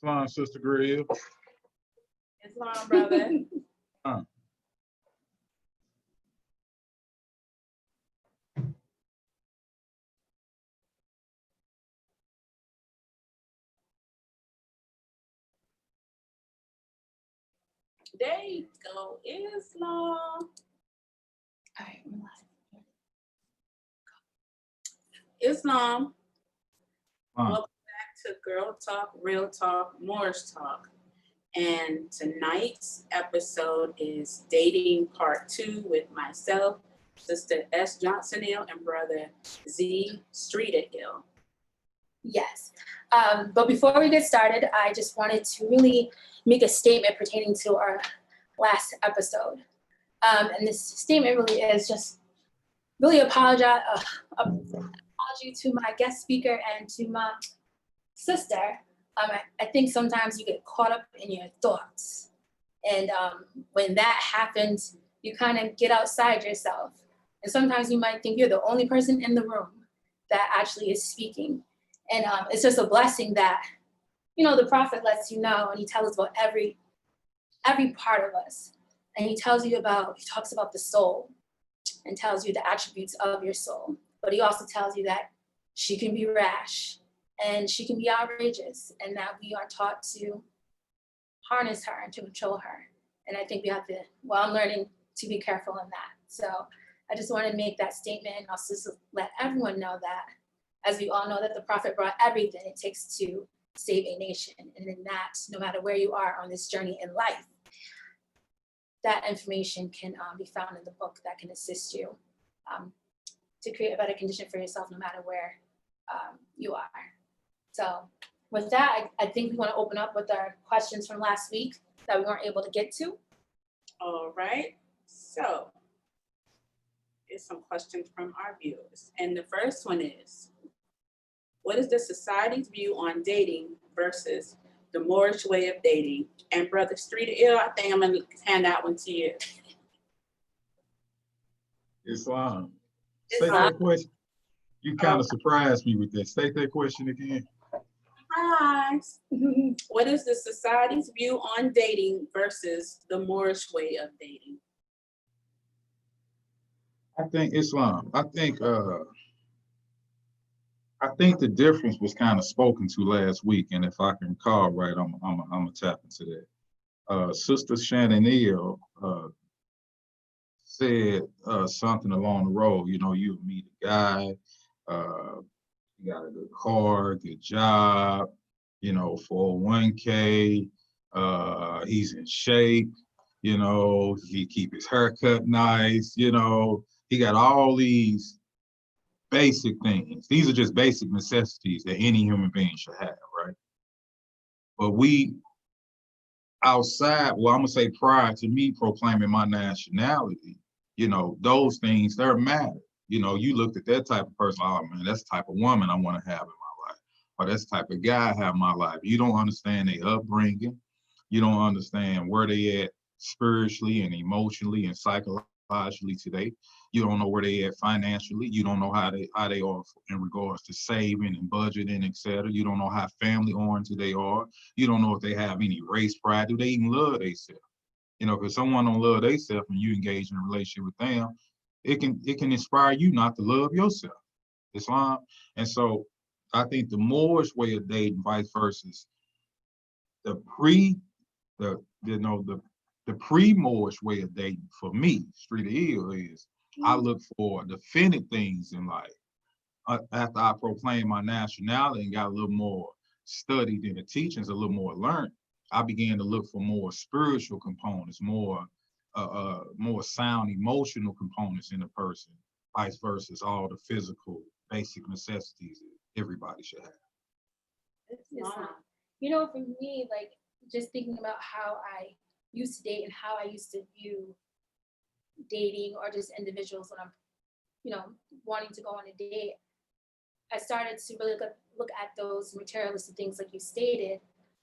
Fine, Sister Grill. Islam, brother. There you go, Islam. All right, I'm live. Islam. Fine. Welcome back to Girl Talk, Real Talk, Moorish Talk. And tonight's episode is Dating Part 2 with myself, Sister S. Johnson-Hill, and Brother Z. Streeter-Hill. Yes. But before we get started, I just wanted to really make a statement pertaining to our last episode. And this statement really is just really apology to my guest speaker and to my sister. I think sometimes you get caught up in your thoughts. And when that happens, you kind of get outside yourself. And sometimes you might think you're the only person in the room that actually is speaking. And it's just a blessing that, you know, the prophet lets you know, and he tells us about every part of us. And he talks about the soul and tells you the attributes of your soul. But he also tells you that she can be rash and she can be outrageous, and that we are taught to harness her and to control her. And I think we have to, I'm learning to be careful in that. So I just want to make that statement and also let everyone know that, as we all know, that the prophet brought everything it takes to save a nation. And in that, no matter where you are on this journey in life, that information can be found in the book that can assist you to create a better condition for yourself no matter where you are. So with that, I think we want to open up with our questions from last week that we weren't able to get to. All right. So here's some questions from our viewers. And the first one is, what is the society's view on dating versus the Moorish way of dating? And Brother Streeter-Hill, I think I'm going to hand that one to you. Islam. State that question. You kind of surprised me with that. State that question again. Hi. What is the society's view on dating versus the Moorish way of dating? I think Islam. I think the difference was kind of spoken to last week, and if I can recall right, I'm gonna tap into that. Sister Shannon Neal said something along the road. You know, you meet a guy, you got a good car, good job, you know, 401k, he's in shape, you know, he keep his haircut nice, you know, he got all these basic things. These are just basic necessities that any human being should have, right? But we outside, well, I'm gonna say prior to me proclaiming my nationality, you know, those things, they're matter. You know, you looked at that type of person, oh man, that's the type of woman I want to have in my life. Or that's the type of guy I have in my life. You don't understand their upbringing. You don't understand where they at spiritually and emotionally and psychologically today. You don't know where they at financially. You don't know how they are in regards to saving and budgeting, et cetera. You don't know how family oriented they are. You don't know if they have any race pride. Do they even love themselves? You know, because someone don't love themselves and you engage in a relationship with them, it can inspire you not to love yourself. Islam. And so I think the Moorish way of dating, vice versa, the pre-Moorish way of dating for me, Streeter-Hill, is I look for definite things in life. After I proclaimed my nationality and got a little more studied in the teachings, a little more learned, I began to look for more spiritual components, more sound emotional components in a person, vice versa, all the physical basic necessities that everybody should have. You know, for me, like just thinking about how I used to date and how I used to view dating or just individuals when I'm, you know, wanting to go on a date, I started to really look at those materialistic things like you stated.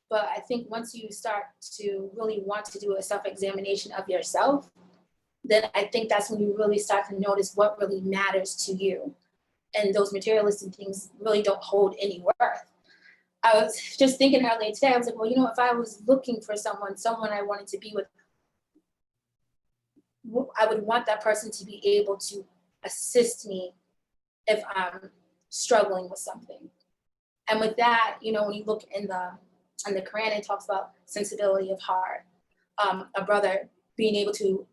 But I think once you start to really want to do a self-examination of yourself, then I think that's when you really start to notice what really matters to you. And those materialistic things really don't hold any worth. I was just thinking earlier today, I was like, well, if I was looking for someone I wanted to be with, I would want that person to be able to assist me if I'm struggling with something. And with that, when you look in the Quran, it talks about sensibility of heart, a brother being able to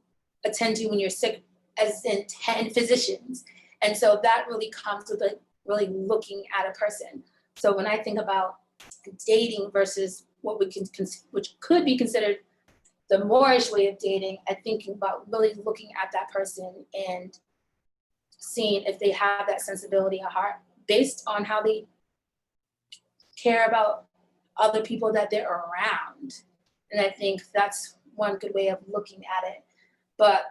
attend you when you're sick, as in 10 physicians. And so that really comes with really looking at a person. So when I think about dating versus which could be considered the Moorish way of dating, I'm thinking about really looking at that person and seeing if they have that sensibility of heart based on how they care about other people that they're around. And I think that's one good way of looking at it. But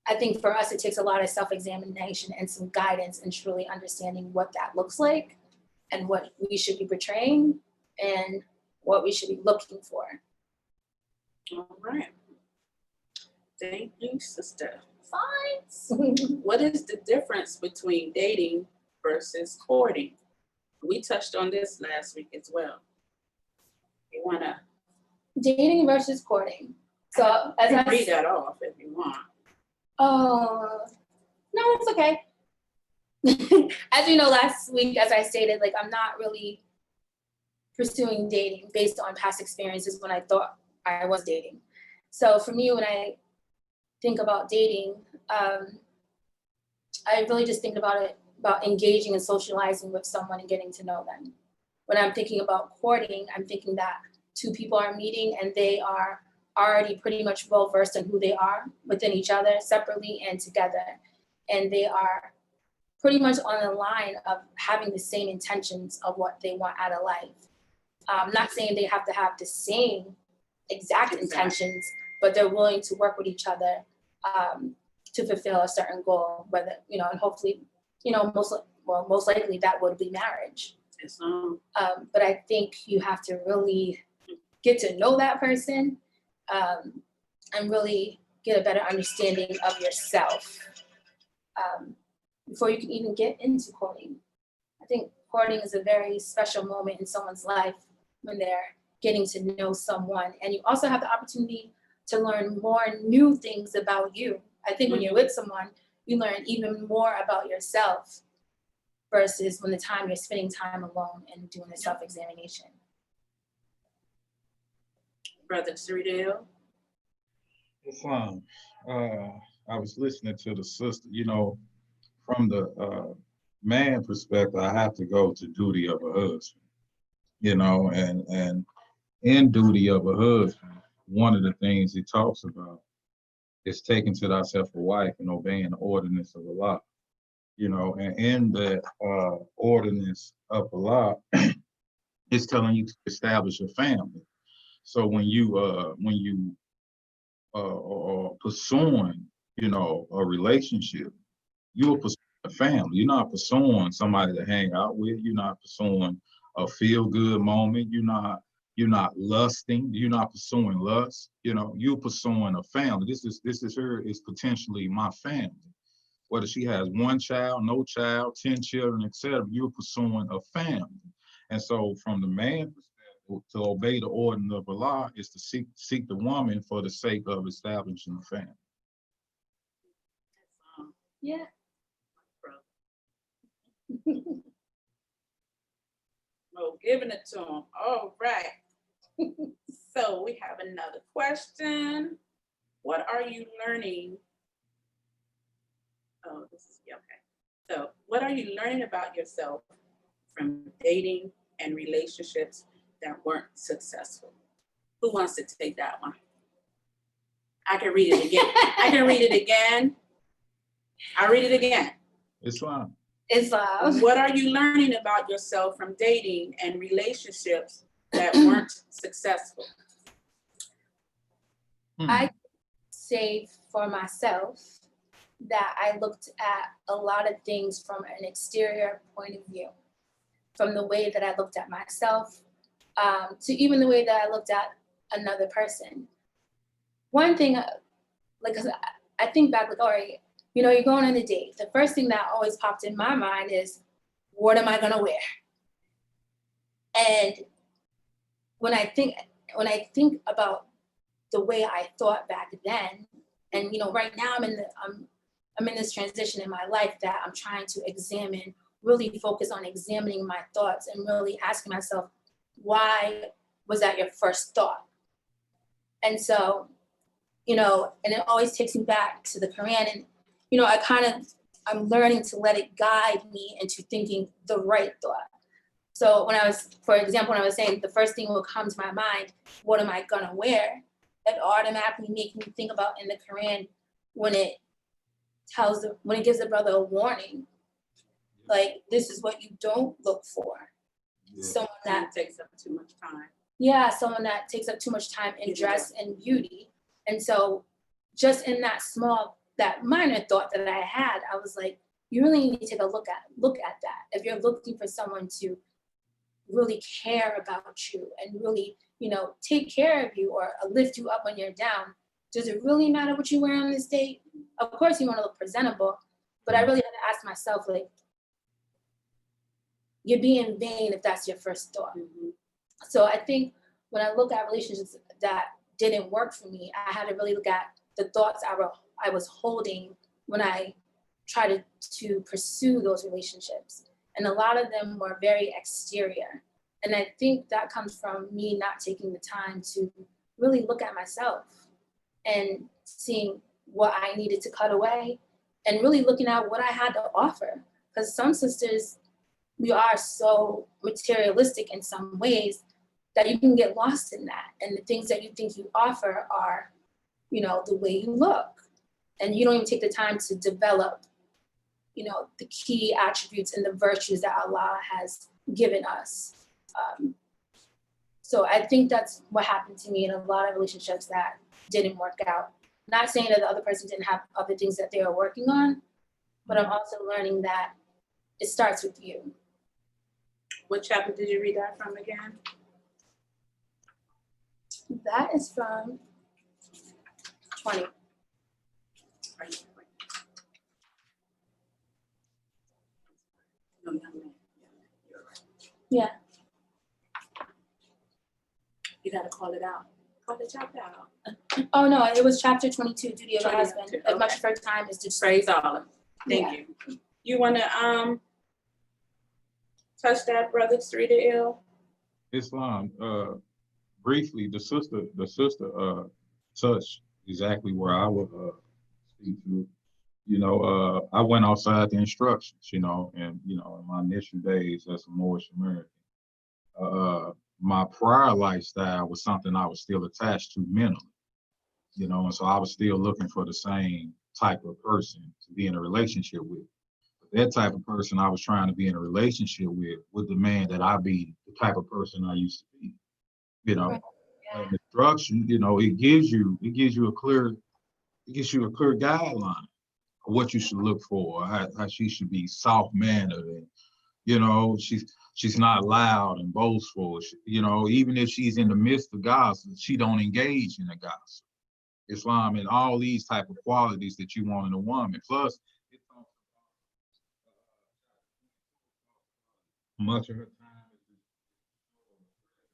I think for us, it takes a lot of self-examination and some guidance and truly understanding what that looks like and what we should be portraying and what we should be looking for. All right. Thank you, sister. Fine. What is the difference between dating versus courting? We touched on this last week as well. You wanna Dating versus courting. So as I read that off if you want. Oh, no, it's okay. As you know, last week, as I stated, like I'm not really pursuing dating based on past experiences when I thought I was dating. So for me, when I think about dating, I really just think about engaging and socializing with someone and getting to know them. When I'm thinking about courting, I'm thinking that two people are meeting and they are already pretty much well versed in who they are within each other, separately and together. And they are pretty much on the line of having the same intentions of what they want out of life. I'm not saying they have to have the same exact intentions, but they're willing to work with each other to fulfill a certain goal, whether, and hopefully, most likely that would be marriage. But I think you have to really get to know that person and really get a better understanding of yourself before you can even get into courting. I think courting is a very special moment in someone's life when they're getting to know someone. And you also have the opportunity to learn more new things about you. I think when you're with someone, you learn even more about yourself versus when you're spending time alone and doing a self-examination. Brother Cyril. Islam. I was listening to the sister, from the man perspective, I have to go to duty of a husband, and in duty of a husband, one of the things he talks about is taking to thyself a wife and obeying the ordinance of Allah, and in that ordinance of Allah, it's telling you to establish a family. So when you are pursuing, a relationship, you're pursuing a family. You're not pursuing somebody to hang out with. You're not pursuing a feel-good moment. You're not lusting. You're not pursuing lust. You're pursuing a family. This is her is potentially my family. Whether she has one child, no child, 10 children, etc., you're pursuing a family. And so from the man perspective, to obey the ordinance of Allah is to seek the woman for the sake of establishing a family. Yeah. Oh, giving it to him. All right. So we have another question. What are you learning? Oh, okay. So what are you learning about yourself from dating and relationships that weren't successful? Who wants to take that one? I can read it again. I can read it again. I'll read it again. Islam. What are you learning about yourself from dating and relationships that weren't successful? I say for myself that I looked at a lot of things from an exterior point of view, from the way that I looked at myself to even the way that I looked at another person. One thing, cause I think back, all right, you're going on a date. The first thing that always popped in my mind is, what am I gonna wear? And when I think about the way I thought back then, and right now I'm in this transition in my life that I'm trying to really focus on examining my thoughts and really asking myself, why was that your first thought? And so, and it always takes me back to the Quran, and I'm learning to let it guide me into thinking the right thought. So for example, when I was saying the first thing will come to my mind, what am I gonna wear? It automatically makes me think about in the Quran when it gives the brother a warning, like this is what you don't look for. Yeah. Someone that takes up too much time. Yeah, someone that takes up too much time in dress and beauty. And so just in that minor thought that I had, I was like, you really need to take a look at that. If you're looking for someone to really care about you and really, take care of you or lift you up when you're down, does it really matter what you wear on this date? Of course you want to look presentable, but I really had to ask myself, like, you're being vain if that's your first thought. Mm-hmm. So I think when I look at relationships that didn't work for me, I had to really look at the thoughts I was holding when I tried to pursue those relationships. And a lot of them were very exterior. And I think that comes from me not taking the time to really look at myself and seeing what I needed to cut away and really looking at what I had to offer. Because some sisters, we are so materialistic in some ways that you can get lost in that. And the things that you think you offer are, the way you look. And you don't even take the time to develop, the key attributes and the virtues that Allah has given us. So I think that's what happened to me in a lot of relationships that didn't work out. Not saying that the other person didn't have other things that they were working on, but I'm also learning that it starts with you. What chapter did you read that from again? That is from 20. No, young man. You're right. Yeah. You gotta call it out. Call the chapter out. Oh no, it was chapter 22, duty of a 22, husband. As much okay. of her time is to Praise Allah. Thank Yeah. you. You wanna touch that, Brother Sarita Ill? Islam, briefly, the sister touched exactly where I would speak to. I went outside the instructions, and in my initial days as a Moorish American, my prior lifestyle was something I was still attached to mentally, and so I was still looking for the same type of person to be in a relationship with. But that type of person I was trying to be in a relationship with would demand that I be the type of person I used to be, Right. Yeah. And instruction, it gives you a clear guideline of what you should look for, how she should be soft mannered, and she's not loud and boastful. Even if she's in the midst of gossip, she don't engage in the gossip. Islam and all these type of qualities that you want in a woman. Plus, it talks about much of her time.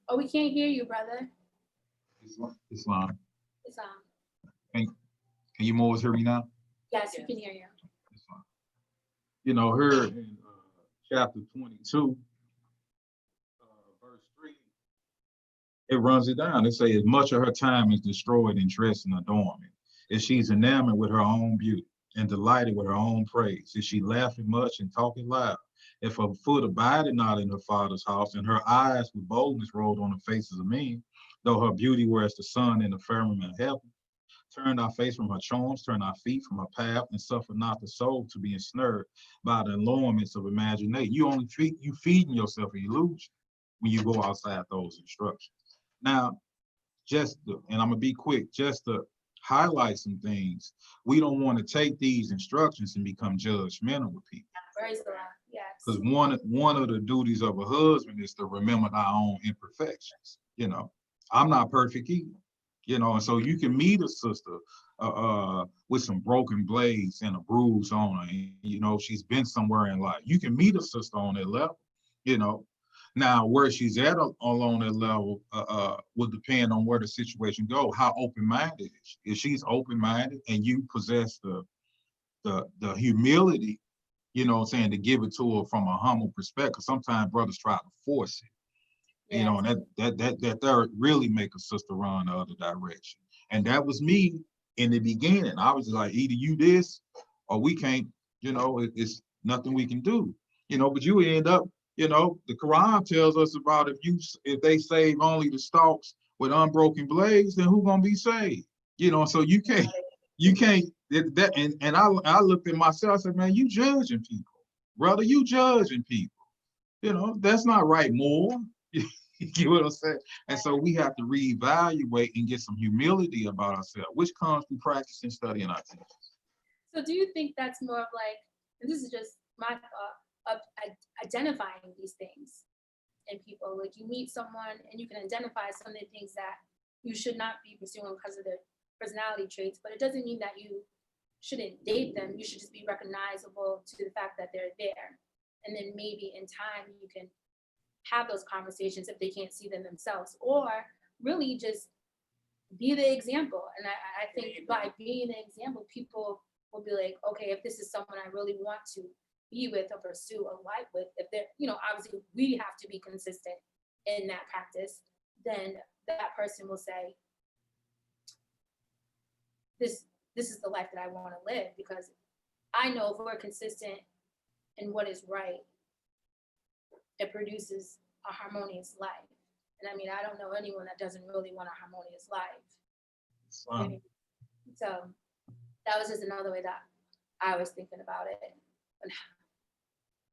Oh, we can't hear you, brother. Islam. Islam. Can you more hear me now? Yes, we can hear you. Her in chapter 22, verse 3, it runs it down. It says, much of her time is destroyed in dress and adornment. If she's enamored with her own beauty and delighted with her own praise, if she laughing much and talking loud, if her foot abided not in her father's house, and her eyes with boldness rolled on the faces of men, though her beauty were as the sun in the firmament of heaven, turn thy face from her charms, turn thy feet from her path, and suffer not the soul to be ensnared by the allurements of imagination. You feeding yourself an illusion when you go outside those instructions. Now, and I'm gonna be quick, just to highlight some things, we don't want to take these instructions and become judgmental with people. Praise the Lord. Yes. Because one of the duties of a husband is to remember our own imperfections. I'm not perfect either. And so you can meet a sister with some broken blades and a bruise on her, and she's been somewhere in life. You can meet a sister on that level, Now, where she's at along that level will depend on where the situation goes. How open-minded is she? If she's open-minded and you possess the humility, you know what I'm saying, to give it to her from a humble perspective. Sometimes brothers try to force it, you know, and that really make a sister run the other direction. And that was me in the beginning. I was like, either you this or we can't, you know, it's nothing we can do, you know, but you end up, you know, the Quran tells us about if they save only the stalks with unbroken blades, then who gonna be saved? You know, so you can't and I looked at myself, I said, man, you judging people, brother, you judging people. You know, that's not right, more. You get what I'm saying? And so we have to reevaluate and get some humility about ourselves, which comes through practicing, studying our teachings. So do you think that's more of like, and this is just my thought, of identifying these things in people? Like you meet someone and you can identify some of the things that you should not be pursuing because of their personality traits, but it doesn't mean that you shouldn't date them. You should just be recognizable to the fact that they're there. And then maybe in time you can have those conversations if they can't see them themselves, or really just be the example. And I think by being the example, people will be like, okay, if this is someone I really want to be with or pursue a life with, if they're, you know, obviously we have to be consistent in that practice, then that person will say, this is the life that I want to live, because I know if we're consistent in what is right, it produces a harmonious life. And I mean, I don't know anyone that doesn't really want a harmonious life. So that was just another way that I was thinking about it. And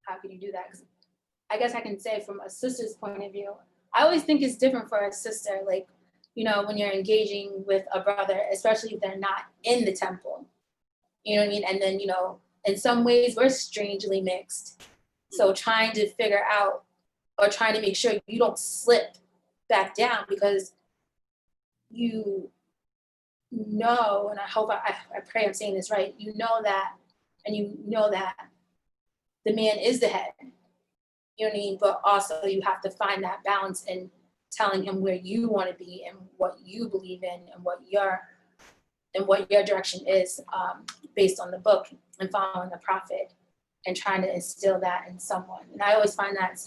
how can you do that? Because I guess I can say from a sister's point of view, I always think it's different for a sister. Like, you know, when you're engaging with a brother, especially if they're not in the temple, you know what I mean? And then, you know, in some ways we're strangely mixed. So trying to figure out or trying to make sure you don't slip back down, because you know, and I hope I pray I'm saying this right, you know that the man is the head, you know what I mean? But also you have to find that balance in telling him where you want to be and what you believe in and what your direction is, based on the book and following the prophet, and trying to instill that in someone. And I always find that,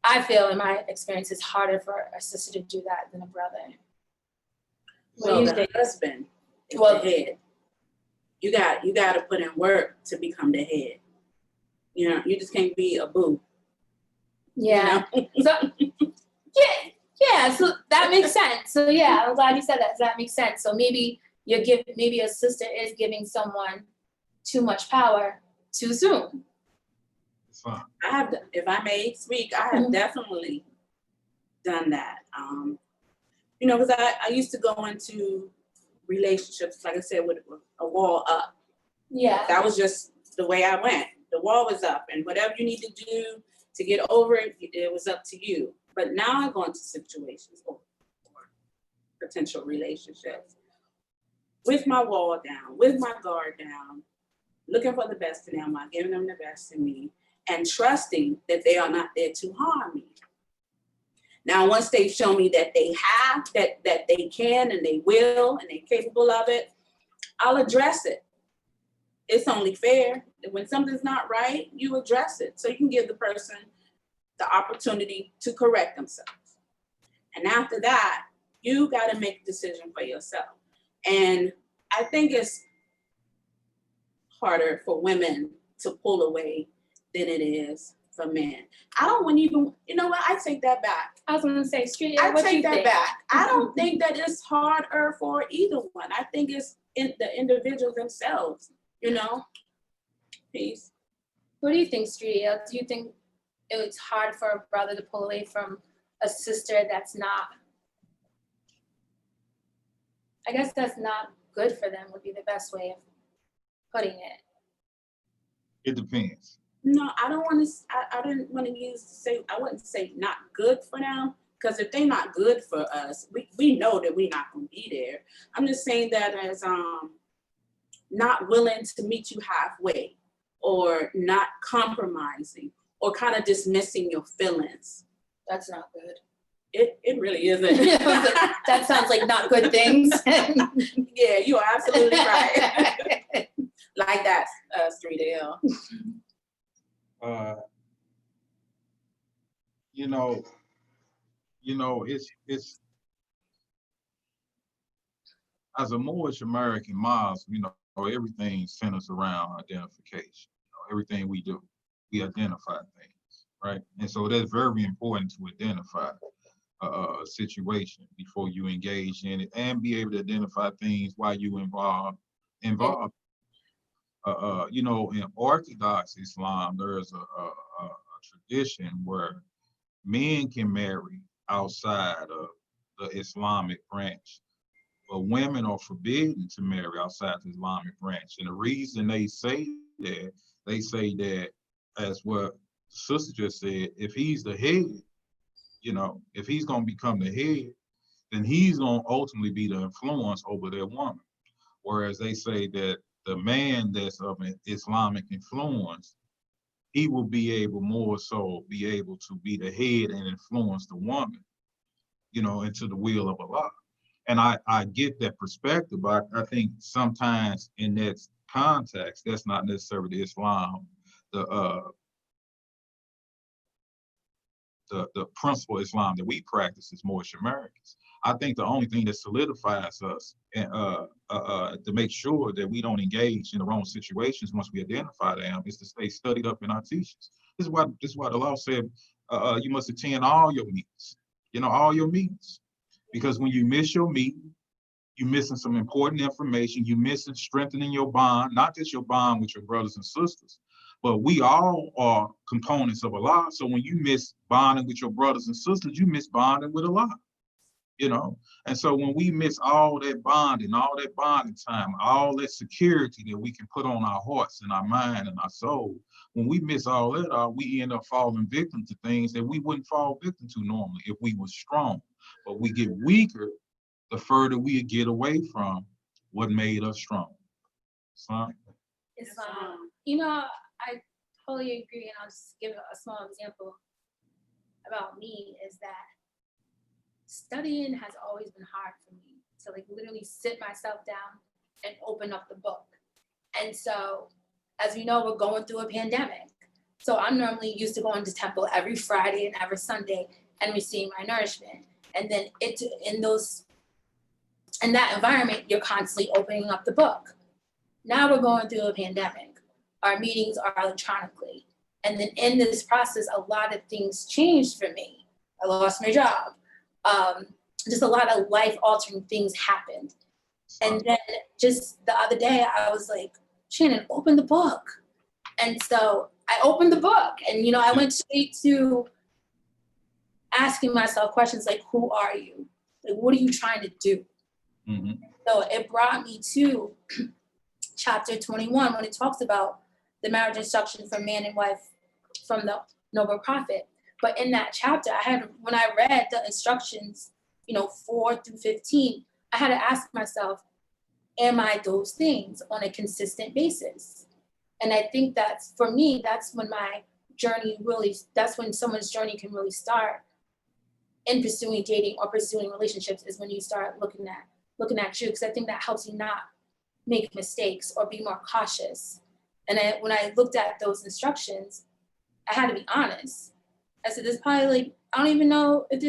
I feel in my experience, it's harder for a sister to do that than a brother. So the husband is the head. You got to put in work to become the head. You know, you just can't be a boo. Yeah. You know? So, yeah. So that makes sense. So yeah, I'm glad you said that. So that makes sense. So maybe a sister is giving someone too much power too soon. If I may speak, I have definitely done that. You know, because I used to go into relationships, like I said, with a wall up. Yeah. That was just the way I went. The wall was up, and whatever you need to do to get over it, it was up to you. But now I go into situations or potential relationships with my wall down, with my guard down, looking for the best in them, giving them the best in me, and trusting that they are not there to harm me. Now, once they show me that they have, that they can and they will and they're capable of it, I'll address it. It's only fair that when something's not right, you address it so you can give the person the opportunity to correct themselves. And after that, you got to make a decision for yourself. And I think it's harder for women to pull away than it is for men. I don't want even, you know what, I take that back. I was gonna say, Street, I what take you that think? back. I don't think that it's harder for either one. I think it's in the individuals themselves, you know? Peace. What do you think, Street? Do you think it's hard for a brother to pull away from a sister that's not, I guess that's not good for them would be the best way of putting it? It depends. No, I don't want to, I didn't want to I wouldn't say not good for them, because if they're not good for us, we know that we're not going to be there. I'm just saying that as not willing to meet you halfway, or not compromising, or kind of dismissing your feelings. That's not good. It really isn't. That sounds like not good things. Yeah, you are absolutely right. Like that, Street L. It's as a Moorish American Muslim, everything centers around identification. Everything we do, we identify things, right? And so that's very important to identify a situation before you engage in it, and be able to identify things while you involved. In Orthodox Islam, there's a tradition where men can marry outside of the Islamic branch, but women are forbidden to marry outside the Islamic branch. And the reason they say that, as what the sister just said, if he's the head, if he's going to become the head, then he's going to ultimately be the influence over their woman. Whereas they say that the man that's of an Islamic influence, he will be able to be the head and influence the woman, into the will of Allah. And I get that perspective, but I think sometimes in that context, that's not necessarily Islam, the principle of Islam that we practice as Moorish Americans. I think the only thing that solidifies us and to make sure that we don't engage in the wrong situations once we identify them is to stay studied up in our teachings. This is why the law said you must attend all your meetings, all your meetings. Because when you miss your meeting, you're missing some important information, you're missing strengthening your bond, not just your bond with your brothers and sisters, but we all are components of Allah. So when you miss bonding with your brothers and sisters, you miss bonding with Allah, And so when we miss all that bonding time, all that security that we can put on our hearts and our mind and our soul, when we miss all that, we end up falling victim to things that we wouldn't fall victim to normally if we were strong. But we get weaker the further we get away from what made us strong. Son? I totally agree, and I'll just give a small example about me is that studying has always been hard for me to literally sit myself down and open up the book. And so, as we know, we're going through a pandemic. So I'm normally used to going to temple every Friday and every Sunday and receiving my nourishment. And then in that environment, you're constantly opening up the book. Now we're going through a pandemic. Our meetings are electronically. And then in this process, a lot of things changed for me. I lost my job. Just a lot of life-altering things happened. And then just the other day, I was like, Shannon, open the book. And so I opened the book and, I went straight to asking myself questions like, who are you? Like, what are you trying to do? Mm-hmm. So it brought me to chapter 21 when it talks about the marriage instruction for man and wife from the noble prophet. But in that chapter, when I read the instructions, 4 through 15, I had to ask myself, am I those things on a consistent basis? And I think that's, for me, that's when that's when someone's journey can really start in pursuing dating or pursuing relationships, is when you start looking at you, because I think that helps you not make mistakes or be more cautious. And when I looked at those instructions, I had to be honest. I said, there's probably I don't even know if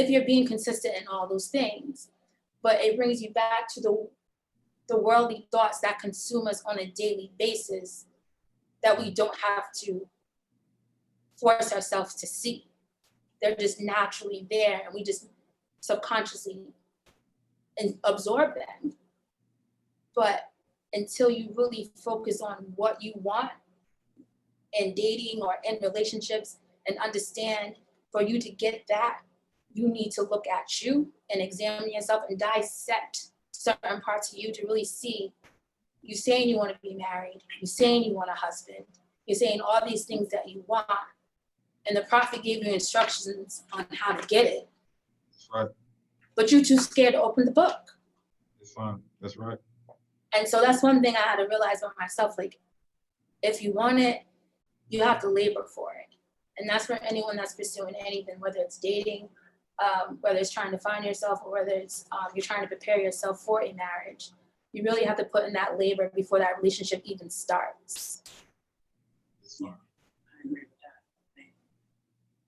you're being consistent in all those things, but it brings you back to the worldly thoughts that consume us on a daily basis that we don't have to force ourselves to see. They're just naturally there, and we just subconsciously absorb them. But until you really focus on what you want in dating or in relationships and understand, for you to get that, you need to look at you and examine yourself and dissect certain parts of you to really see. You saying you want to be married, you saying you want a husband, you're saying all these things that you want, and the prophet gave you instructions on how to get it. That's right. But you're too scared to open the book. That's fine. That's right. And so that's one thing I had to realize about myself. Like, if you want it, you have to labor for it. And that's for anyone that's pursuing anything, whether it's dating, whether it's trying to find yourself, or whether it's you're trying to prepare yourself for a marriage. You really have to put in that labor before that relationship even starts. I agree with that.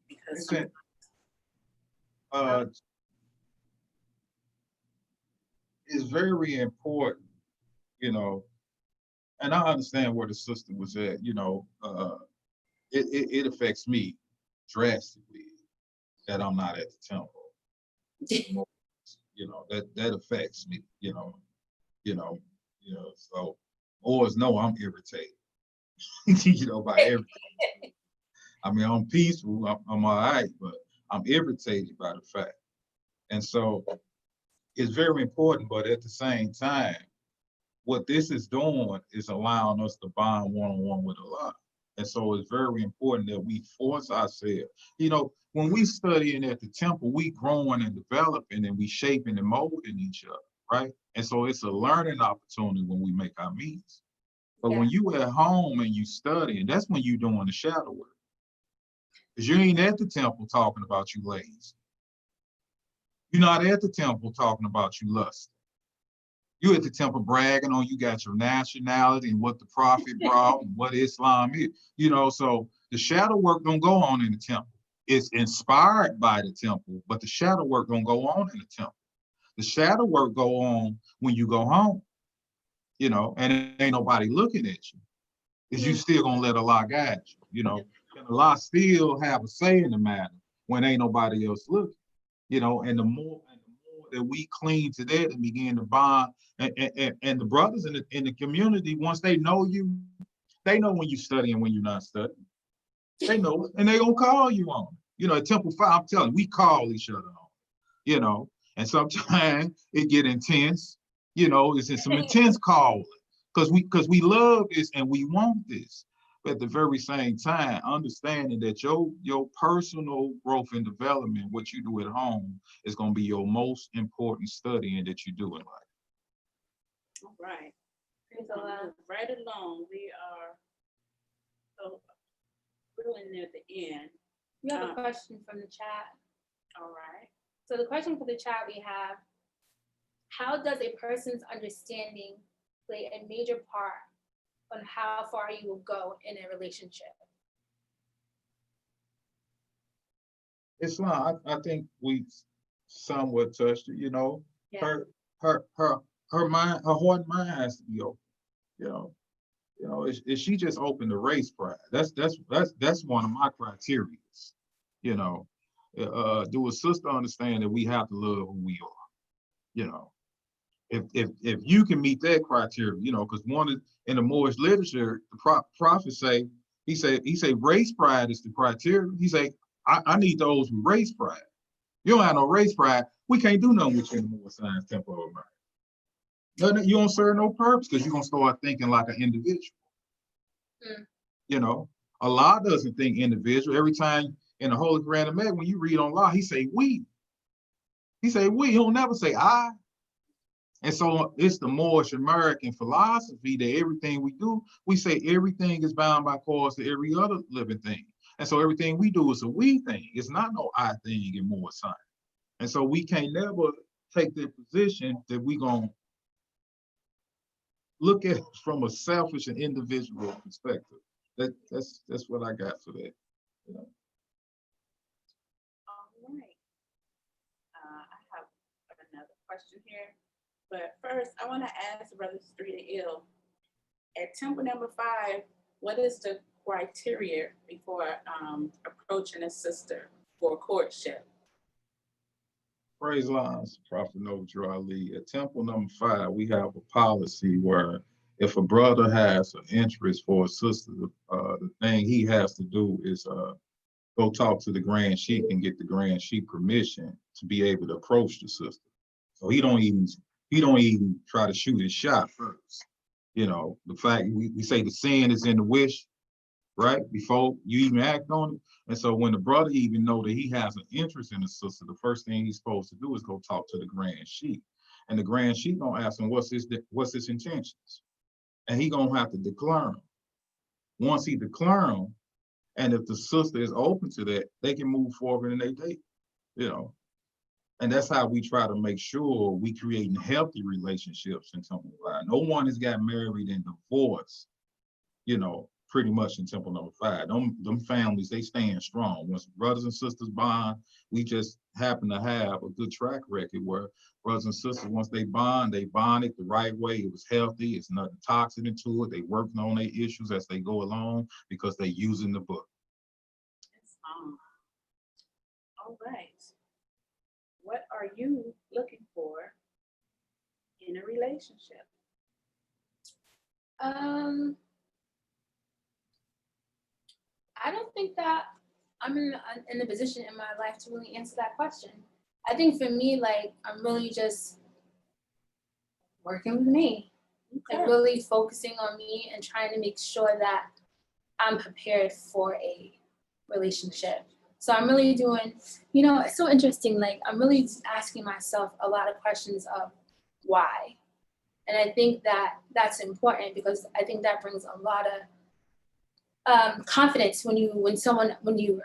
Because Listen, it's very important, you know, and I understand where the sister was at, you know, it affects me drastically that I'm not at the temple. You know, that affects me, so boys know I'm irritated, you know, by everything. I mean, I'm peaceful, I'm all right, but I'm irritated by the fact. And so it's very important, but at the same time, what this is doing is allowing us to bond one-on-one with Allah. And so it's very important that we force ourselves. You know, when we studying at the temple, we growing and developing and we shaping and molding each other, right? And so it's a learning opportunity when we make our meetings. But when you at home and you studying, that's when you doing the shadow work. Because you ain't at the temple talking about you lazy. You're not at the temple talking about you lust. You at the temple bragging on you got your nationality and what the prophet brought and what Islam is. You know, so the shadow work don't go on in the temple. It's inspired by the temple, but the shadow work don't go on in the temple. The shadow work go on when you go home, you know, and it ain't nobody looking at you. Is you still gonna let Allah guide you, you know? And Allah still have a say in the matter when ain't nobody else looking, you know, and the more that we cling to that and begin to bond, and the brothers in the community, once they know you, they know when you study and when you're not studying. They know it, and they gonna call you on it. You know, at Temple 5, I'm telling you, we call each other on it, you know, and sometimes it get intense, you know, it's in some intense calling, because we love this and we want this. But at the very same time, understanding that your personal growth and development, what you do at home, is going to be your most important studying that you do in life. all right. Right along, we are really near the end. We have a question from the chat. All right. So the question for the chat we have, how does a person's understanding play a major part on how far you will go in a relationship? Islam, I think we somewhat touched it, you know. Yeah. Her mind, her heart and mind has to be open, you know. You know, is she just open to race pride? That's one of my criteria. You know, do a sister understand that we have to love who we are? You know, if you can meet that criteria, you know, because in the Moorish literature, the prophet he say race pride is the criteria. He say I need those with race pride. You don't have no race pride, we can't do nothing with you in the Moorish Science Temple of America. You don't serve no purpose because you're gonna start thinking like an individual. You know, Allah doesn't think individual. Every time in the Holy Quran, when you read on Allah, he say we. He say we. He'll never say I. And so it's the Moorish American philosophy that everything we do, we say everything is bound by cause to every other living thing. And so everything we do is a we thing. It's not no I thing in Moorish science. And so we can't never take the position that we gonna look at it from a selfish and individual perspective. That's what I got for that. You know? All right. I have another question here, but first I want to ask Brother Street and Ill. At temple number 5, what is the criteria before approaching a sister for courtship? Praise Allah, Prophet Noble Ali. At temple number 5, we have a policy where if a brother has an interest for a sister, the thing he has to do is go talk to the Grand Sheik and get the Grand Sheik permission to be able to approach the sister. So he don't even try to shoot his shot first. You know, the fact we say the sin is in the wish, right? Before you even act on it. And so when the brother even know that he has an interest in the sister, the first thing he's supposed to do is go talk to the Grand Sheik. And the Grand Sheik gonna ask him what's his intentions. And he gonna have to declare them. Once he declare them, And if the sister is open to that, they can move forward in their date, you know. And that's how we try to make sure we creating healthy relationships in Temple Five. No one has got married and divorced, you know, pretty much in Temple Number 5. Them families, they stand strong. Once brothers and sisters bond, we just happen to have a good track record where brothers and sisters, once they bond it the right way. It was healthy. It's nothing toxic into it. They working on their issues as they go along because they using the book. All right. What are you looking for in a relationship? I don't think that I'm in a position in my life to really answer that question. I think for me, like, I'm really just working with me and really focusing on me and trying to make sure that I'm prepared for a relationship. So I'm really doing, you know, it's so interesting. Like, I'm really asking myself a lot of questions of why. And I think that that's important because I think that brings a lot of confidence when you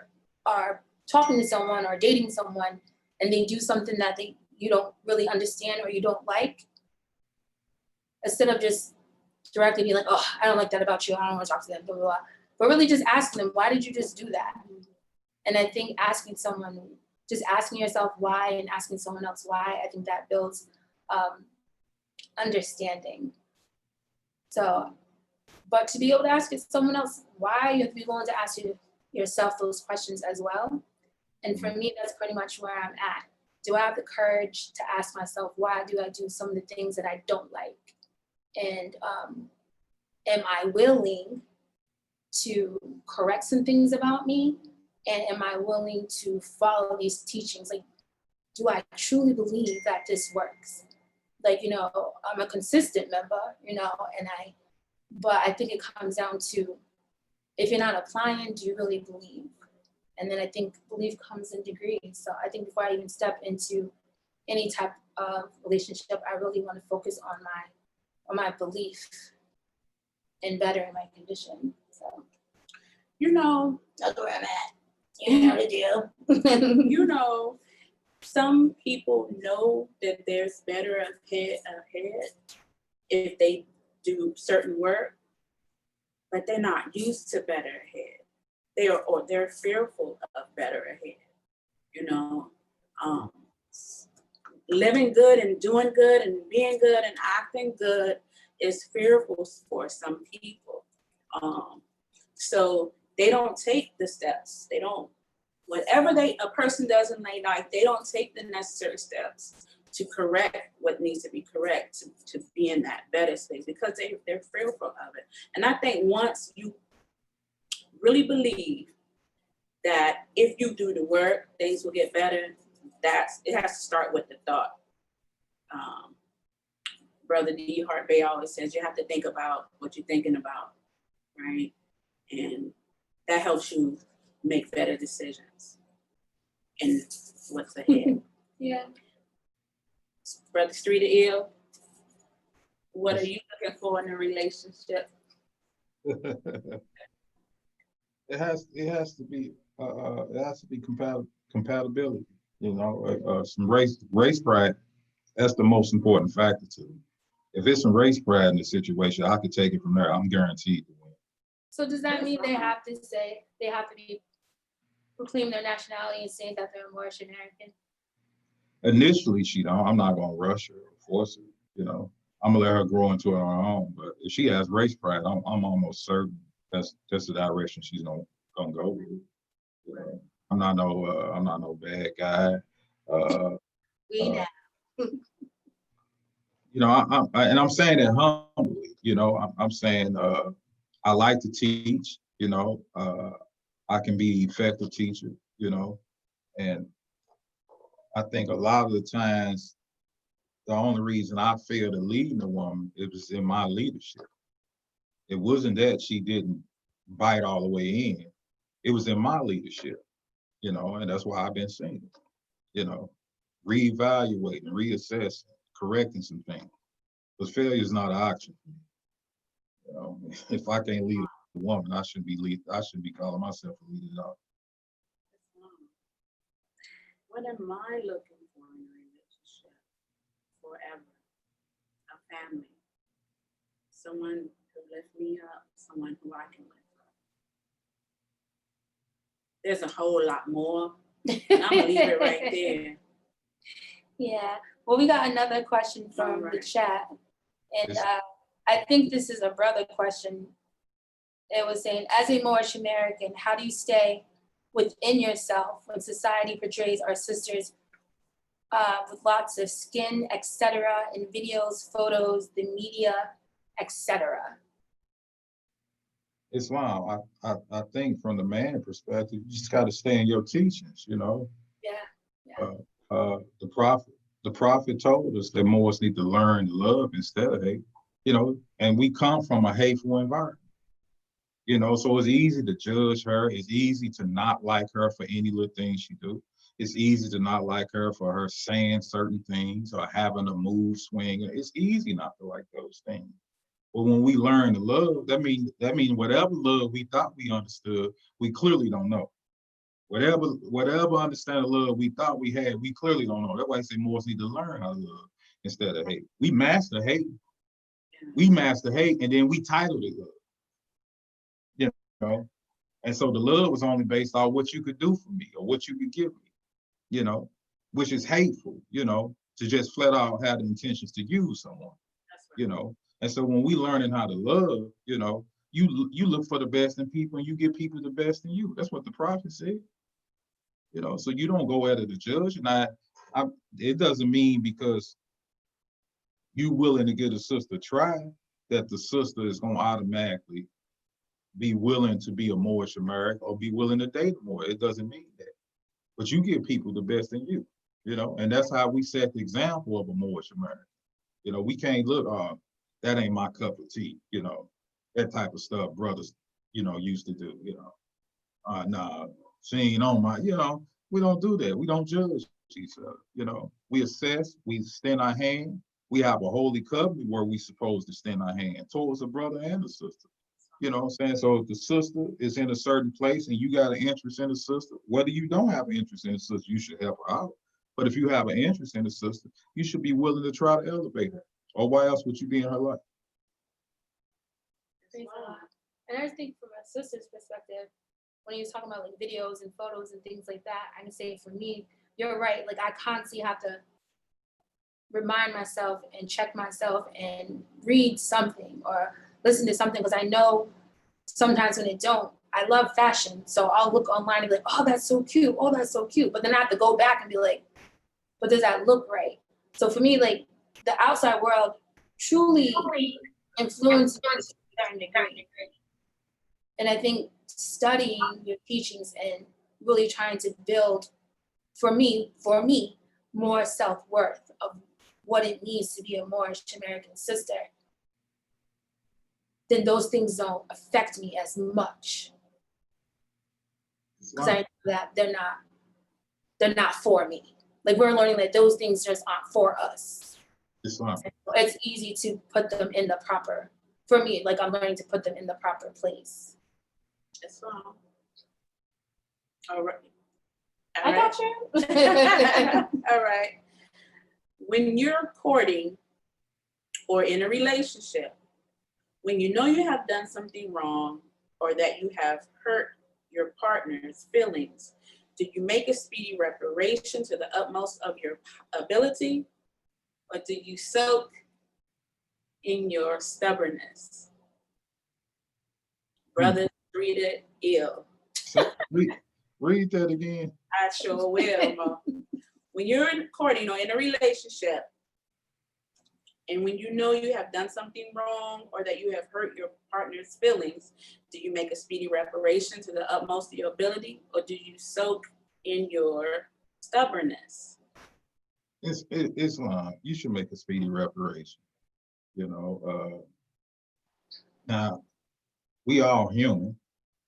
are talking to someone or dating someone and they do something that you don't really understand or you don't like. Instead of just directly being like, oh, I don't like that about you, I don't want to talk to them, blah, blah, blah. But really just asking them, why did you just do that? And I think just asking yourself why and asking someone else why, I think that builds understanding. So, but to be able to ask someone else why, you have to be willing to ask yourself those questions as well. And for me, that's pretty much where I'm at. Do I have the courage to ask myself, why do I do some of the things that I don't like? And am I willing to correct some things about me? And am I willing to follow these teachings? Like, do I truly believe that this works? Like, you know, I'm a consistent member, you know, but I think it comes down to, if you're not applying, do you really believe? And then I think belief comes in degrees. So I think before I even step into any type of relationship, I really want to focus on my belief in bettering my condition. So, You know, that's where I'm at. You know the deal. you know, some people know that there's better ahead if they do certain work, but they're not used to better ahead. They're fearful of better ahead. You know, living good and doing good and being good and acting good is fearful for some people. So they don't take the steps. They don't, whatever a person does in their life, they don't take the necessary steps to correct what needs to be correct to be in that better space because they're fearful of it. And I think once you really believe that if you do the work, things will get better, it has to start with the thought. Brother D. Hart Bay always says you have to think about what you're thinking about, right? And that helps you make better decisions in what's ahead. Yeah. Brother Street of Ill, what are you looking for in a relationship? It has to be compatibility. You know, some race pride. That's the most important factor to me. If it's some race pride in the situation, I could take it from there. I'm guaranteed to win. So does that mean they have to proclaim their nationality and say that they're Moorish American? Initially, she don't. I'm not gonna rush her or force her. You know, I'm gonna let her grow into her own. But if she has race pride, I'm almost certain that's the direction she's gonna go with. You know, I'm not no bad guy. We know. You know, I'm saying it humbly. You know, I'm saying I like to teach. You know, I can be an effective teacher. You know, and I think a lot of the times the only reason I failed to lead a woman, it was in my leadership. It wasn't that she didn't bite all the way in. It was in my leadership, you know, and that's why I've been single, you know, reevaluating, reassessing, correcting some things. Because failure is not an option for me. You know, if I can't lead woman. I should be calling myself a leader dog. What am I looking for in a relationship? Forever. A family. Someone who lift me up, someone who I can lift up. There's a whole lot more. I'm gonna leave it right there. Yeah. Well, we got another question from the chat. And I think this is a brother question. It was saying, as a Moorish American, how do you stay within yourself when society portrays our sisters with lots of skin, etc., in videos, photos, the media, etc.? Islam, I think from the man perspective, you just got to stay in your teachings, you know. Yeah. The prophet told us that Moors need to learn to love instead of hate, you know, and we come from a hateful environment, you know, so it's easy to judge her. It's easy to not like her for any little thing she do. It's easy to not like her for her saying certain things or having a mood swing. It's easy not to like those things. But when we learn to love, that means whatever love we thought we understood, we clearly don't know. Whatever understanding of love we thought we had, we clearly don't know. That's why I say more need to learn how to love instead of hate. We master hate. We master hate, and then we titled it love. You know, and so the love was only based on what you could do for me or what you could give me. You know, which is hateful. You know, to just flat out have the intentions to use someone. You know. And so when we learning how to love, you know, you look for the best in people and you give people the best in you. That's what the prophet said. You know, so you don't go at it to judge. And it doesn't mean because you willing to get a sister try that the sister is going to automatically be willing to be a Moorish American or be willing to date more. It doesn't mean that. But you give people the best in you, you know, and that's how we set the example of a Moorish American. You know, we can't look, that ain't my cup of tea, you know, that type of stuff brothers, you know, used to do, you know. Nah, she ain't on my, you know, we don't do that. We don't judge each other, you know. We assess, we extend our hand. We have a holy covenant where we supposed to extend our hand towards a brother and a sister. You know what I'm saying? So if the sister is in a certain place and you got an interest in the sister, whether you don't have an interest in the sister, you should help her out. But if you have an interest in the sister, you should be willing to try to elevate her. Or why else would you be in her life? And I think from a sister's perspective, when you're talking about like videos and photos and things like that, I can say for me, you're right. Like I constantly have to remind myself and check myself and read something or listen to something because I know sometimes when it don't, I love fashion. So I'll look online and be like, oh, that's so cute. Oh, that's so cute. But then I have to go back and be like, but does that look right? So for me, like the outside world truly influences me to a certain degree. And I think studying your teachings and really trying to build, for me, more self-worth of what it means to be a Moorish American sister, then those things don't affect me as much. Because I know that they're not for me. Like we're learning that those things just aren't for us. It's easy to put them in the proper, for me, like I'm learning to put them in the proper place. Islam. All right. I got you. All right. When you're courting or in a relationship, when you know you have done something wrong or that you have hurt your partner's feelings, do you make a speedy reparation to the utmost of your ability, or do you soak in your stubbornness? Brothers treated ill. So read that again. I sure will, Mo. When you're courting or in a relationship, and when you know you have done something wrong or that you have hurt your partner's feelings, do you make a speedy reparation to the utmost of your ability, or do you soak in your stubbornness? Islam, you should make a speedy reparation. You know, now we all human,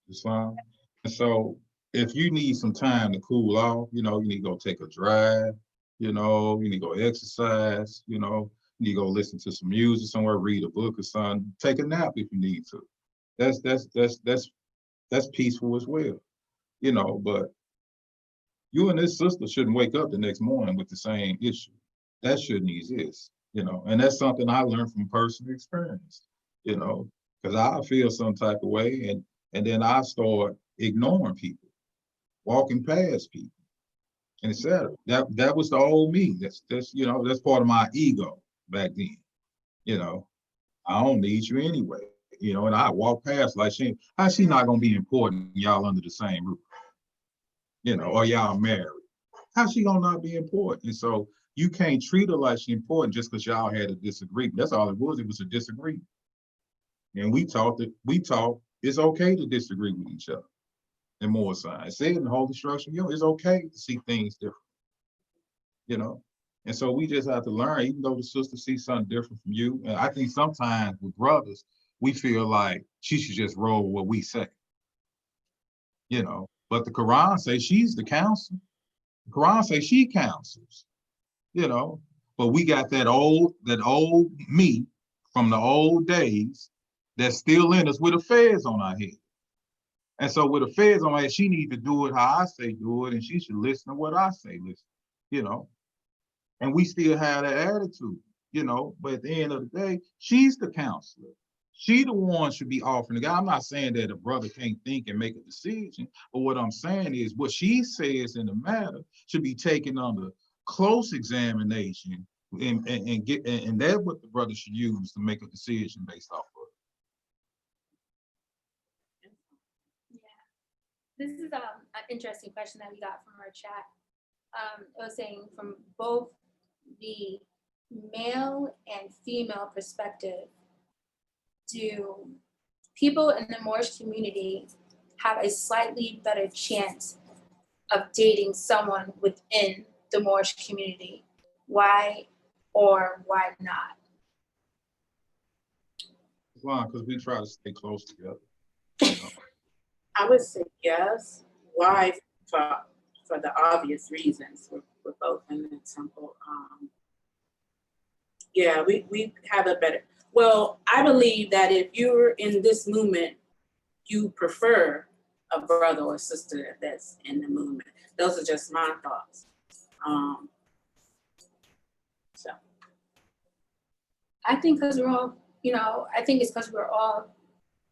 Islam, and so if you need some time to cool off, you know, you need to go take a drive. You know, you need to go exercise. You know, you need to go listen to some music somewhere, read a book or something. Take a nap if you need to. that's peaceful as well, you know. But you and this sister shouldn't wake up the next morning with the same issue. That shouldn't exist, you know. And that's something I learned from personal experience, you know, because I feel some type of way, and then I start ignoring people, walking past people, and etc. That was the old me. That's you know, that's part of my ego back then. You know, I don't need you anyway. You know, and I walk past like how's she not gonna be important? Y'all under the same roof, you know, or y'all married. How's she gonna not be important? And so you can't treat her like she's important just because y'all had a disagreement. That's all it was. It was a disagreement. And we taught it's okay to disagree with each other. And more signs. It said in the whole instruction, you know, it's okay to see things different, you know. And so we just have to learn, even though the sister sees something different from you. And I think sometimes with brothers, we feel like she should just roll what we say, you know. But the Quran says she's the counselor. The Quran says she counsels, you know. But we got that old me from the old days that's still in us with the feds on our head. And so with the feds on her, she needs to do it how I say do it, and she should listen to what I say listen, you know. And we still have that attitude, you know. But at the end of the day, she's the counselor. She the one should be offering the guy. I'm not saying that a brother can't think and make a decision, but what I'm saying is what she says in the matter should be taken under close examination, and that's what the brother should use to make a decision based off of. This is an interesting question that we got from our chat. It was saying from both the male and female perspective, do people in the Moorish community have a slightly better chance of dating someone within the Moorish community? Why or why not? Because we try to stay close together. You know? I would say yes. Why? For the obvious reasons. We're both in the temple. Yeah, we have a better. Well, I believe that if you're in this movement, you prefer a brother or sister that's in the movement. Those are just my thoughts. So. I think because we're all, you know, I think it's because we're all,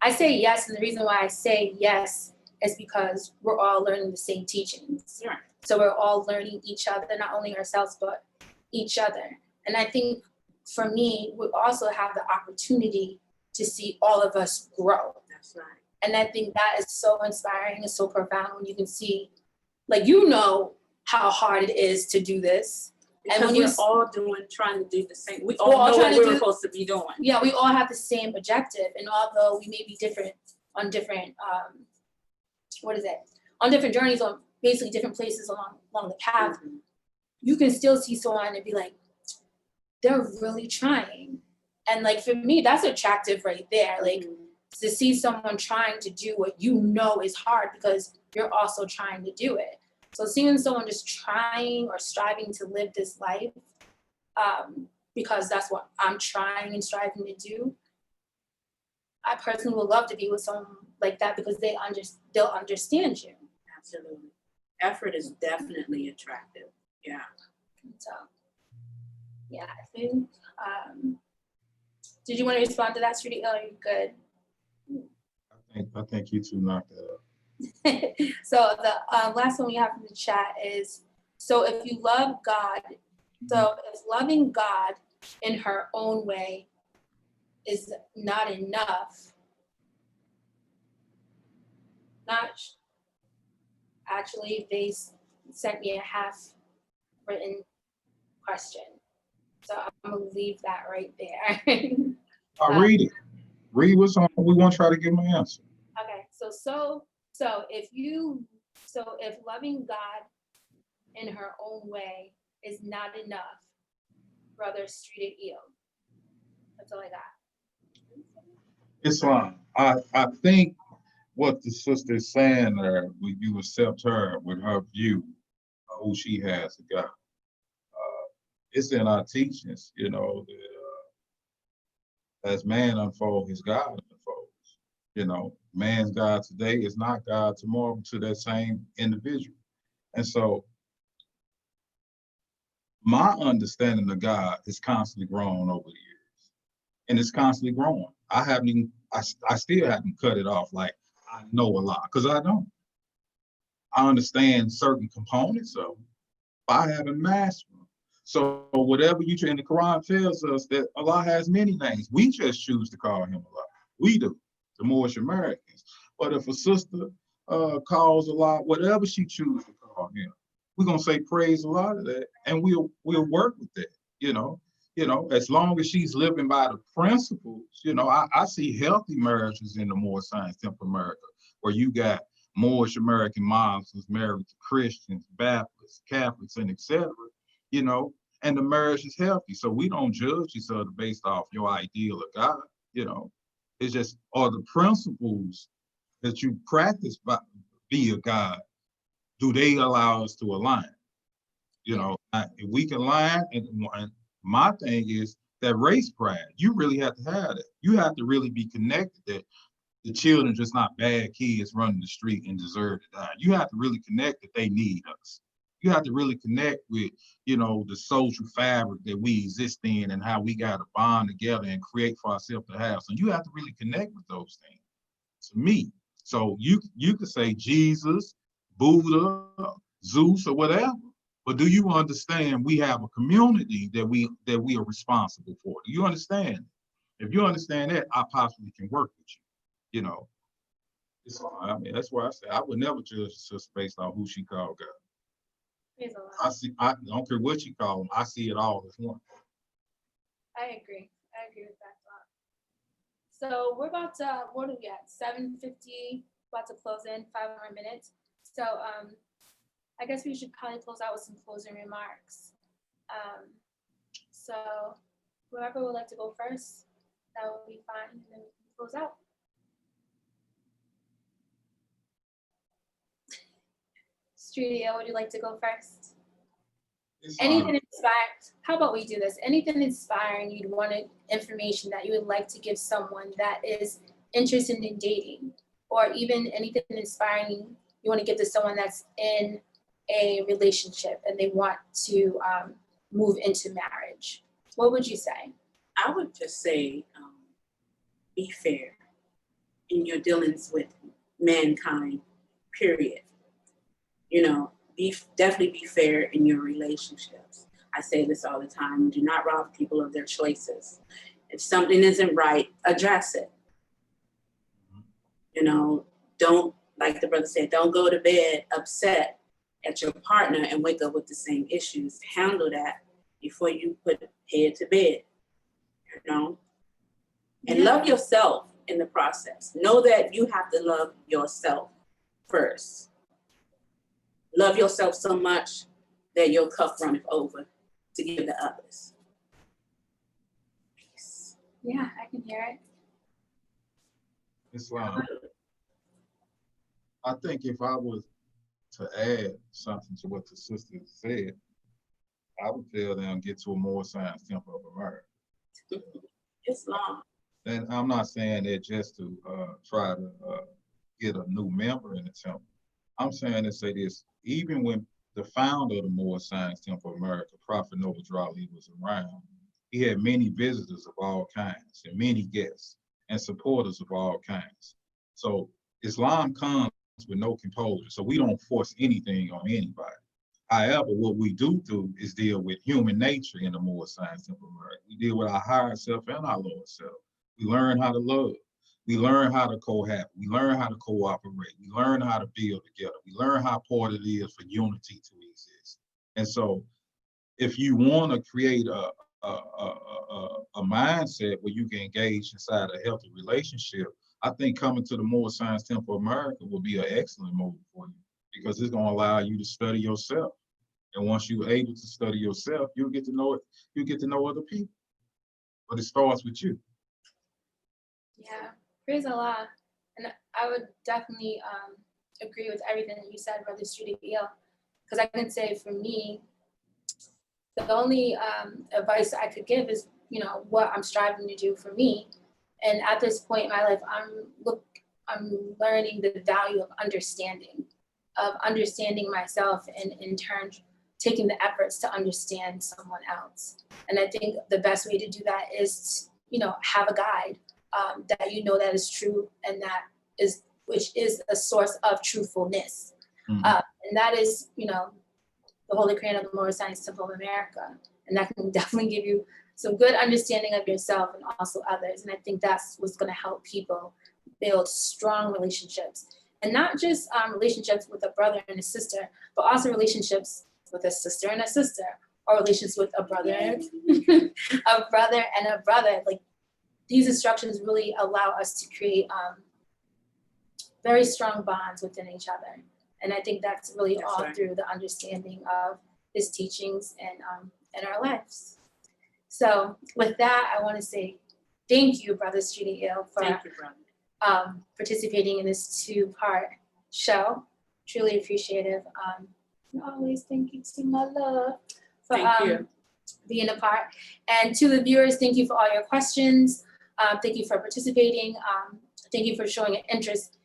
I say yes, and the reason why I say yes is because we're all learning the same teachings. Yeah. So we're all learning each other, not only ourselves, but each other. And I think for me, we also have the opportunity to see all of us grow. That's right. And I think that is so inspiring and so profound when you can see, like, you know how hard it is to do this. Because and when we're all trying to do the same. We all all know trying what to we're do- supposed to be doing. Yeah, we all have the same objective. And although we may be different on different, on different journeys, on basically different places along the path, Mhm. you can still see someone and be like, they're really trying. And like, for me, that's attractive right there. Like, to see someone trying to do what you know is hard because you're also trying to do it. So seeing someone just trying or striving to live this life, because that's what I'm trying and striving to do, I personally would love to be with someone like that because they'll understand you. Absolutely. Effort is definitely attractive. Yeah. So, yeah, I think, did you want to respond to that, Trudy? Oh, you're good. I think you two knocked that up. So the last one we have in the chat is, so if you love God, so if loving God in her own way is not enough, actually, they sent me a half-written question. So I'm gonna leave that right there. I'll read it. Read what's on. We want to try to give them an answer. Okay, so if loving God in her own way is not enough, brothers treat it ill. That's all I got. Islam. I think what the sister is saying there, when you accept her with her view of who she has to God. It's in our teachings, you know, that as man unfolds, his God unfolds. Man's God today is not God tomorrow to that same individual. And so my understanding of God is constantly growing over the years, and it's constantly growing. I still haven't cut it off like I know a lot, because I don't. I understand certain components of them, but I haven't mastered them. So whatever in the Quran tells us that Allah has many names, we just choose to call him Allah. We do, the Moorish Americans. But if a sister calls Allah whatever she chooses to call him, we're gonna say praise Allah to that, and we'll work with that. As long as she's living by the principles. I see healthy marriages in the Moorish Science Temple America, where you got Moorish American Muslims married to Christians, Baptists, Catholics, and etc. And the marriage is healthy. So we don't judge each other based off your ideal of God. It's just, are the principles that you practice via God, do they allow us to align? If we can align, and my thing is that race pride, you really have to have that. You have to really be connected that the children just not bad kids running the street and deserve to die. You have to really connect that they need us. You have to really connect with, the social fabric that we exist in and how we got to bond together and create for ourselves to have. So you have to really connect with those things. To me, so you could say Jesus, Buddha, Zeus, or whatever, but do you understand we have a community that we are responsible for? Do you understand? If you understand that, I possibly can work with you. That's why I say I would never judge a sister based on who she called God. I don't care what you call them. I see it all as one. I agree with that thought. So we're about to, what are we at? 7:50, about to close in, 5 more minutes. So I guess we should probably close out with some closing remarks. So whoever would like to go first, that would be fine, and then we can close out. Studio, would you like to go first? Anything inspiring? How about we do this? Anything inspiring you'd wanted, information that you would like to give someone that is interested in dating, or even anything inspiring you want to give to someone that's in a relationship and they want to move into marriage? What would you say? I would just say, be fair in your dealings with mankind, period. Definitely be fair in your relationships. I say this all the time. Do not rob people of their choices. If something isn't right, address it. Don't, like the brother said, don't go to bed upset at your partner and wake up with the same issues. Handle that before you put head to bed, And love yourself in the process. Know that you have to love yourself first. Love yourself so much that your cup runneth over to give to others. Peace. Yeah, I can hear it. Islam. I think if I was to add something to what the sister said, I would tell them get to a Moorish Science Temple of America. Islam. And I'm not saying that just to try to get a new member in the temple. I'm saying to say this, even when the founder of the Moorish Science Temple of America, Prophet Noble Drawley, was around, he had many visitors of all kinds and many guests and supporters of all kinds. So Islam comes with no composure. So we don't force anything on anybody. However, what we do is deal with human nature in the Moorish Science Temple of America. We deal with our higher self and our lower self. We learn how to love. We learn how to cohabit. We learn how to cooperate. We learn how to build together. We learn how important it is for unity to exist. And so if you want to create a mindset where you can engage inside a healthy relationship, I think coming to the Moorish Science Temple of America will be an excellent move for you, because it's going to allow you to study yourself. And once you're able to study yourself, you'll get to know it. You get to know other people. But it starts with you. Yeah, praise Allah. And I would definitely agree with everything that you said, Brother Studio, because I can say for me, the only advice I could give is, what I'm striving to do for me. And at this point in my life, learning the value of understanding myself, and in turn taking the efforts to understand someone else. And I think the best way to do that is, have a guide that that is true, and which is a source of truthfulness. Mhm. And that is, the Holy Quran of the Moorish Science Temple of America. And that can definitely give you some good understanding of yourself and also others. And I think that's what's going to help people build strong relationships. And not just relationships with a brother and a sister, but also relationships with a sister and a sister, or relations with a brother and a brother and a brother. Like, these instructions really allow us to create very strong bonds within each other. And I think that's really all right. through the understanding of his teachings and in our lives. So with that, I want to say thank you, Brother Streety Ill, for Thank you, brother. participating in this 2-part show. Truly appreciative. And always thank you to my love for Thank you. being a part. And to the viewers, thank you for all your questions. Thank you for participating. Thank you for showing an interest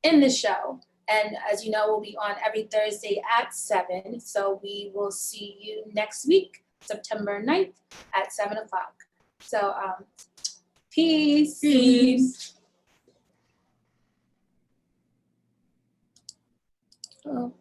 in the show. And as you know, we'll be on every Thursday at 7. So we will see you next week, September 9th at 7 o'clock. So peace. Peace. Oh.